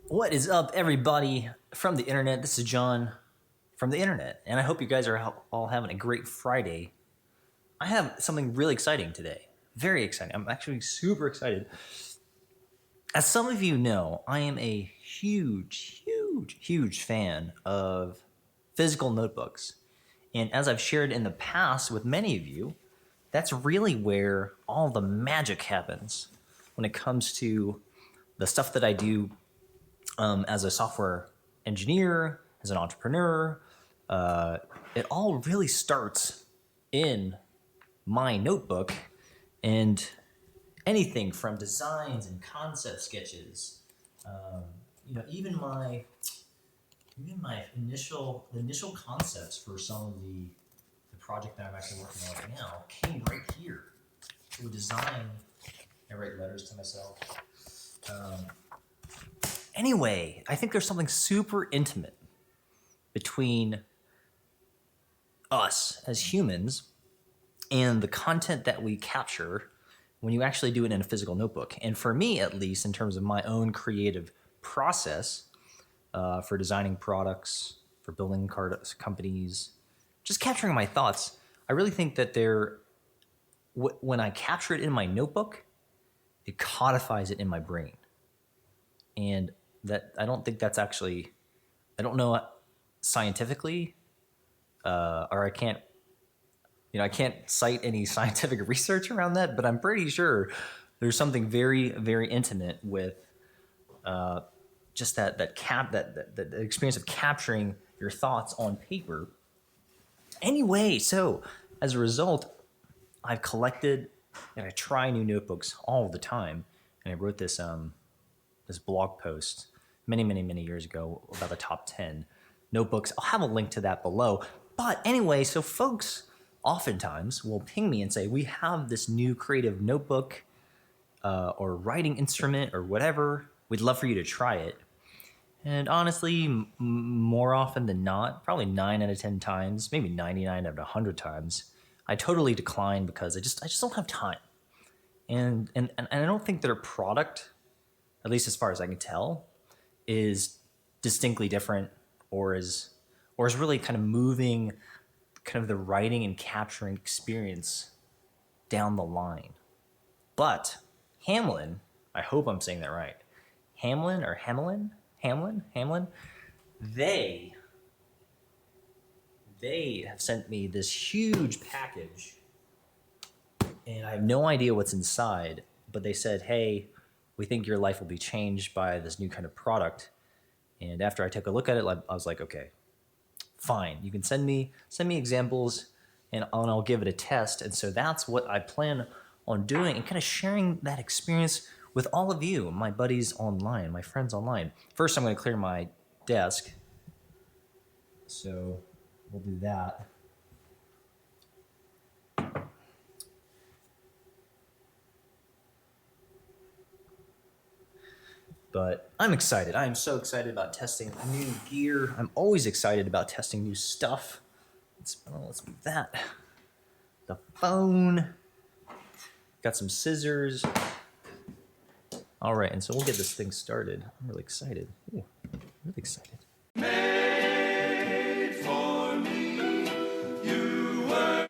What is up, everybody from the internet? This is John from the internet, and I hope you guys are all having a great Friday. I have something really exciting today. Very exciting. I'm actually super excited. As some of you know, I am a huge fan of physical notebooks. And as I've shared in the past with many of you, that's really where all the magic happens when it comes to the stuff that I do as a software engineer, as an entrepreneur. It all really starts in my notebook, and anything from designs and concept sketches, even my initial concepts for some of the project that I'm actually working on right now came right here. Through design, I write letters to myself. Anyway, I think there's something super intimate between us as humans and the content that we capture when you actually do it in a physical notebook. And for me, at least, in terms of my own creative process for designing products, for building companies, just capturing my thoughts, I really think that when I capture it in my notebook, it codifies it in my brain. And that I don't think that's actually, I don't know scientifically, or I can't cite any scientific research around that, but I'm pretty sure there's something very, very intimate with just that experience of capturing your thoughts on paper. Anyway, so as a result, I've collected and I try new notebooks all the time, and I wrote this blog post many years ago about the top 10 notebooks. I'll have a link to that below. But anyway, so folks oftentimes will ping me and say, we have this new creative notebook or writing instrument or whatever. We'd love for you to try it. And honestly, more often than not, probably 9 out of 10 times, maybe 99 out of 100 times, I totally decline because I just don't have time. And I don't think their product, at least as far as I can tell, is distinctly different or is really kind of moving kind of the writing and capturing experience down the line. But Hamelin, I hope I'm saying that right, Hamelin, they have sent me this huge package, and I have no idea what's inside, but they said, hey, we think your life will be changed by this new kind of product. And after I took a look at it, I was like, okay, fine. You can send me examples, and I'll give it a test. And so that's what I plan on doing, and kind of sharing that experience with all of you, my buddies online, my friends online. First, I'm going to clear my desk. So we'll do that. But I'm excited. I am so excited about testing new gear. I'm always excited about testing new stuff. Let's move that. The phone. Got some scissors. All right, and so we'll get this thing started. I'm really excited. Ooh, really excited. Made for me, you were.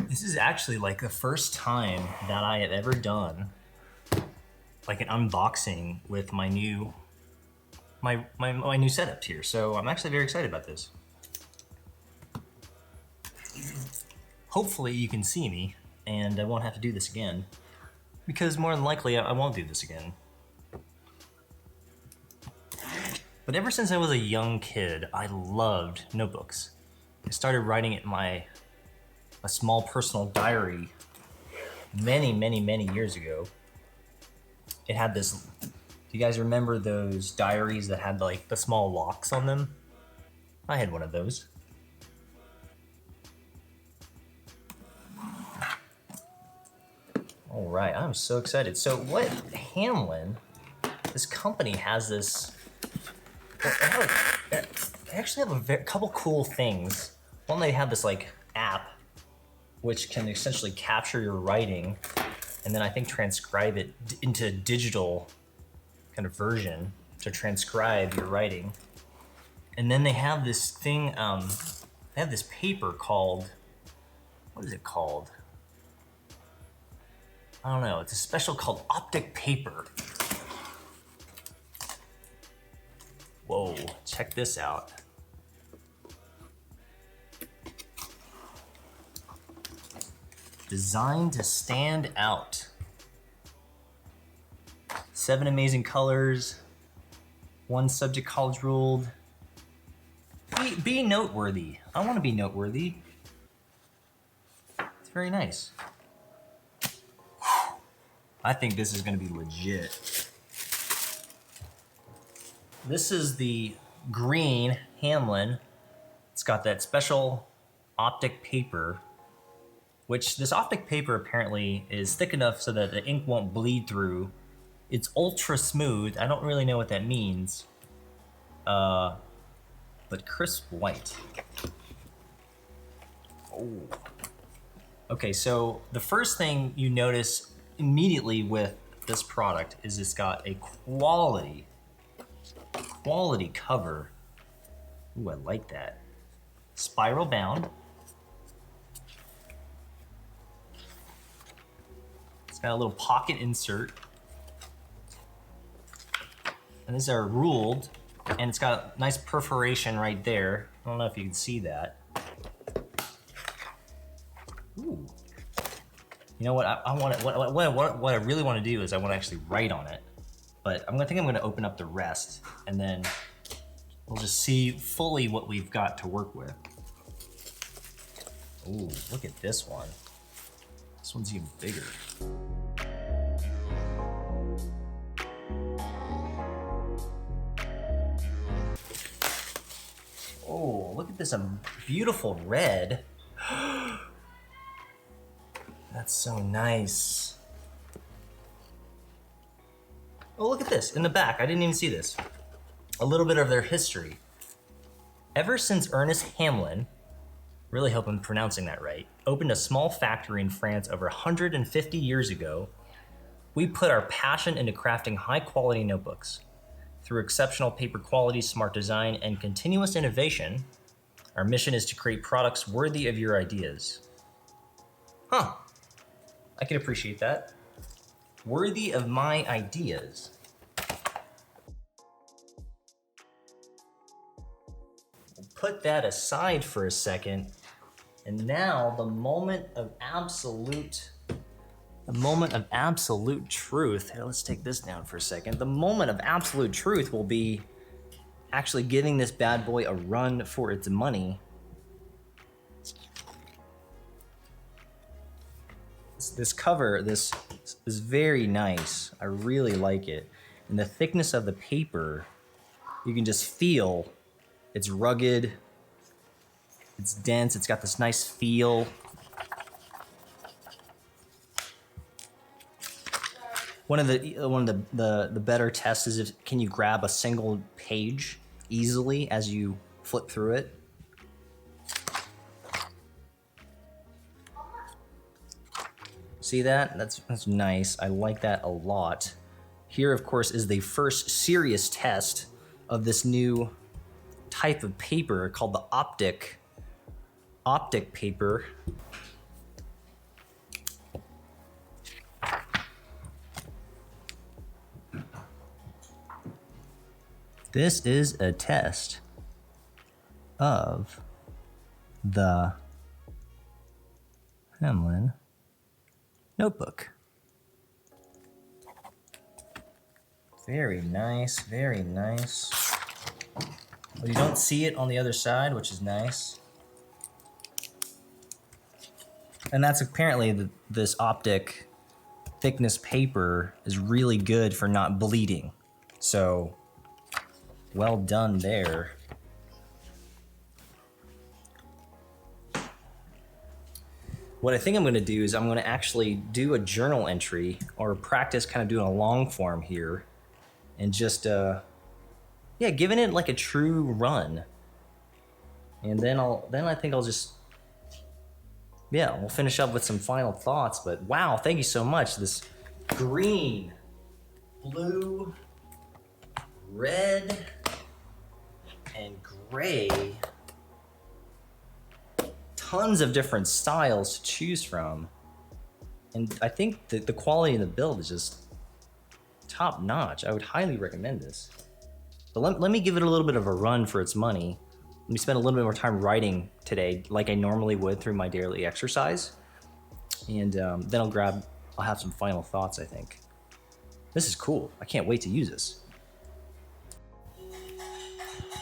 This is actually like the first time that I have ever done like an unboxing with my new setup here. So I'm actually very excited about this. Hopefully you can see me and I won't have to do this again, because more than likely I won't do this again. But ever since I was a young kid, I loved notebooks. I started writing it in a small personal diary many years ago. It had this, do you guys remember those diaries that had like the small locks on them? I had one of those. All right, I'm so excited. So what Hamelin, this company has this, they actually have a couple cool things. One, they have this like app which can essentially capture your writing and then I think transcribe it into digital kind of version to transcribe your writing. And then they have this thing, they have this paper called, what is it called? I don't know, it's a special called optic paper. Whoa, check this out. Designed to stand out. 7 amazing colors. 1 subject college ruled. Be noteworthy. I want to be noteworthy. It's very nice. I think this is going to be legit. This is the green Hamelin. It's got that special optic paper, which this optic paper apparently is thick enough so that the ink won't bleed through. It's ultra smooth. I don't really know what that means. But crisp white. Oh. Okay, so the first thing you notice immediately with this product is it's got a quality cover. Ooh, I like that. Spiral bound. It's got a little pocket insert. And these are ruled, and it's got a nice perforation right there. I don't know if you can see that. Ooh. You know what? What I really want to do is I want to actually write on it. But I'm gonna open up the rest, and then we'll just see fully what we've got to work with. Ooh, look at this one. This one's even bigger. Oh, look at this beautiful red. That's so nice. Oh, look at this, in the back, I didn't even see this. A little bit of their history. Ever since Ernest Hamelin, really hope I'm pronouncing that right, opened a small factory in France over 150 years ago, we put our passion into crafting high-quality notebooks. Through exceptional paper quality, smart design, and continuous innovation, our mission is to create products worthy of your ideas. Huh, I can appreciate that. Worthy of my ideas. We'll put that aside for a second, and now the moment of absolute truth. Here, let's take this down for a second. The moment of absolute truth will be actually giving this bad boy a run for its money. This cover, this is very nice. I really like it. And the thickness of the paper, you can just feel it's rugged, it's dense, it's got this nice feel. One of the better tests is can you grab a single page easily as you flip through it? See that? That's nice. I like that a lot. Here, of course, is the first serious test of this new type of paper called the optic paper. This is a test of the Hamelin notebook. Very nice, very nice. Well, you don't see it on the other side, which is nice. And that's apparently this optic thickness paper is really good for not bleeding. So, well done there. What I think I'm gonna do is I'm gonna actually do a journal entry or practice kind of doing a long form here and just, yeah, giving it like a true run. And then I think I'll just, yeah, we'll finish up with some final thoughts. But wow, thank you so much. This green, blue, red, and gray. Tons of different styles to choose from. And I think that the quality of the build is just top notch. I would highly recommend this. But let me give it a little bit of a run for its money. Let me spend a little bit more time writing today like I normally would through my daily exercise. And then I'll have some final thoughts, I think. This is cool. I can't wait to use this.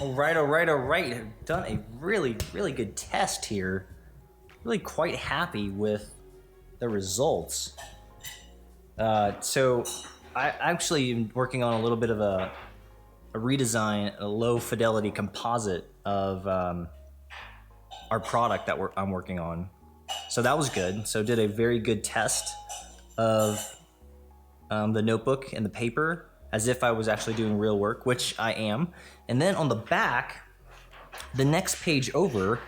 All right. I've done a really, really good test here. Really quite happy with the results. So I actually am working on a little bit of a redesign, a low fidelity composite of our product that I'm working on. So that was good. So did a very good test of the notebook and the paper as if I was actually doing real work, which I am. And then on the back, the next page over,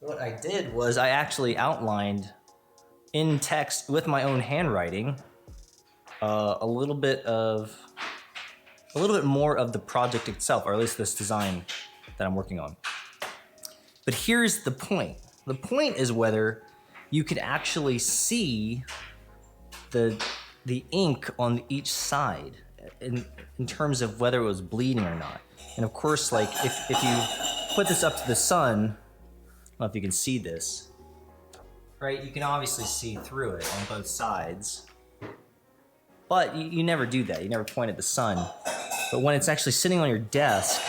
what I did was I actually outlined in text with my own handwriting a little bit more of the project itself, or at least this design that I'm working on. But here's the point. The point is whether you could actually see the ink on each side in terms of whether it was bleeding or not. And of course, like if you put this up to the sun, I don't know if you can see this, right? You can obviously see through it on both sides. But you never do that. You never point at the sun. But when it's actually sitting on your desk,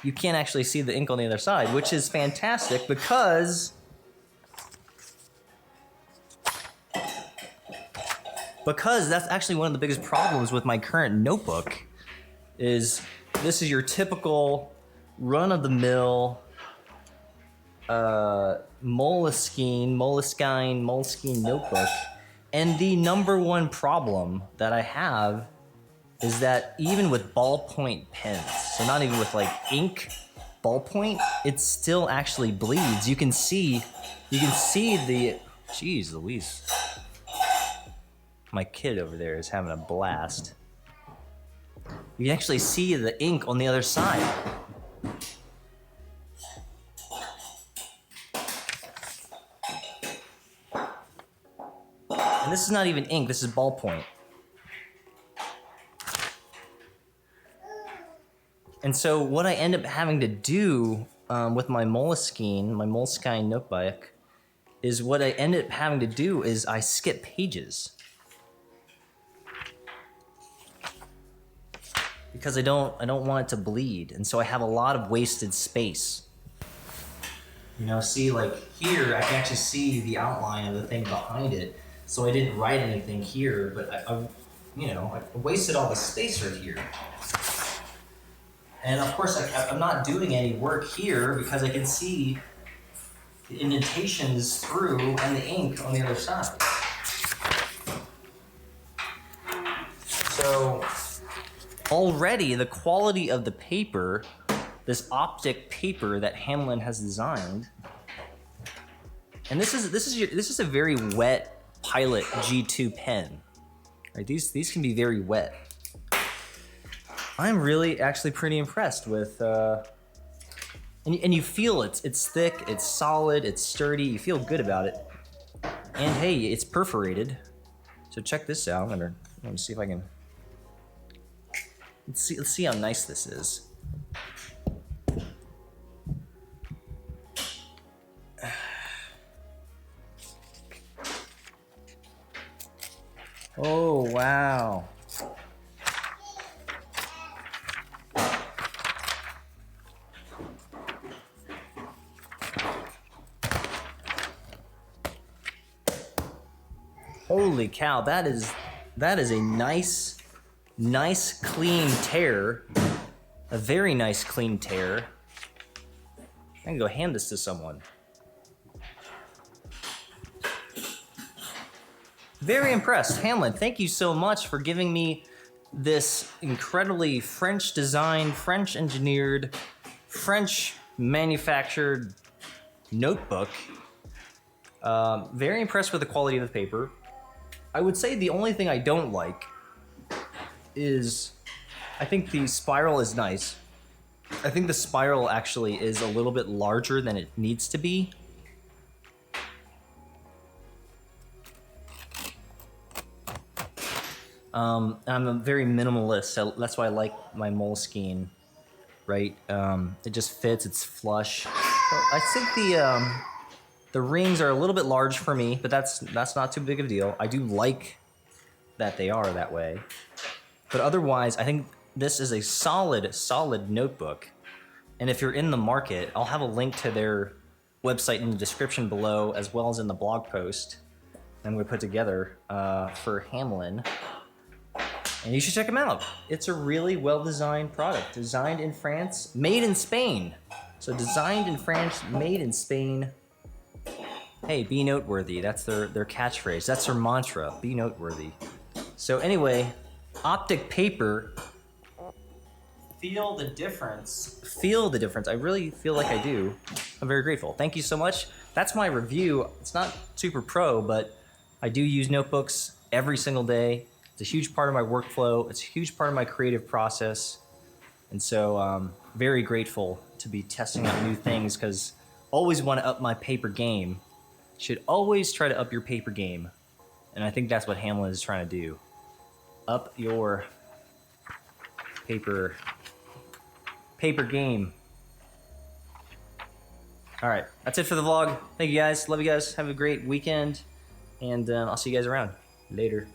you can't actually see the ink on the other side, which is fantastic because that's actually one of the biggest problems with my current notebook. Is this is your typical run-of-the-mill Moleskine notebook, and the number one problem that I have is that even with ballpoint pens, so not even with like ink, ballpoint, it still actually bleeds. You can see the, geez Louise, my kid over there is having a blast. You can actually see the ink on the other side. And this is not even ink, this is ballpoint. And so what I end up having to do with my Moleskine notebook is I skip pages. Because I don't want it to bleed, and so I have a lot of wasted space. You know, see, like here, I can actually see the outline of the thing behind it, so I didn't write anything here, but I wasted all the space right here. And of course, I'm not doing any work here because I can see the indentations through and the ink on the other side. So already the quality of the paper, this optic paper that Hamelin has designed, and this is a very wet Pilot G2 pen. Right? These can be very wet. I'm really actually pretty impressed with, and you feel it. It's thick, it's solid, it's sturdy. You feel good about it. And hey, it's perforated. So check this out. Let me see if I can. Let's see how nice this is. Oh, wow. Holy cow, that is a nice clean tear. A very nice clean tear. I can go hand this to someone. Very impressed. Hamelin, thank you so much for giving me this incredibly French designed, French engineered, French manufactured notebook. Very impressed with the quality of the paper. I would say the only thing I don't like is, I think the spiral is nice. I think the spiral actually is a little bit larger than it needs to be. I'm a very minimalist, so that's why I like my Moleskine, right? It just fits, it's flush. I think the rings are a little bit large for me, but that's not too big of a deal. I do like that they are that way. But otherwise, I think this is a solid notebook. And if you're in the market, I'll have a link to their website in the description below, as well as in the blog post I'm going to put together for Hamelin. And you should check them out. It's a really well-designed product. Designed in France, made in Spain. So designed in France, made in Spain. Hey, be noteworthy. That's their catchphrase. That's their mantra. Be noteworthy. So anyway, Optic paper. Feel the difference. Feel the difference. I really feel like I do. I'm very grateful. Thank you so much. That's my review. It's not super pro, but I do use notebooks every single day. It's a huge part of my workflow. It's a huge part of my creative process. And so very grateful to be testing out new things, because always want to up my paper game. Should always try to up your paper game. And I think that's what Hamelin is trying to do. Up your paper game. All right, that's it for the vlog. Thank you guys. Love you guys. Have a great weekend. And I'll see you guys around. Later.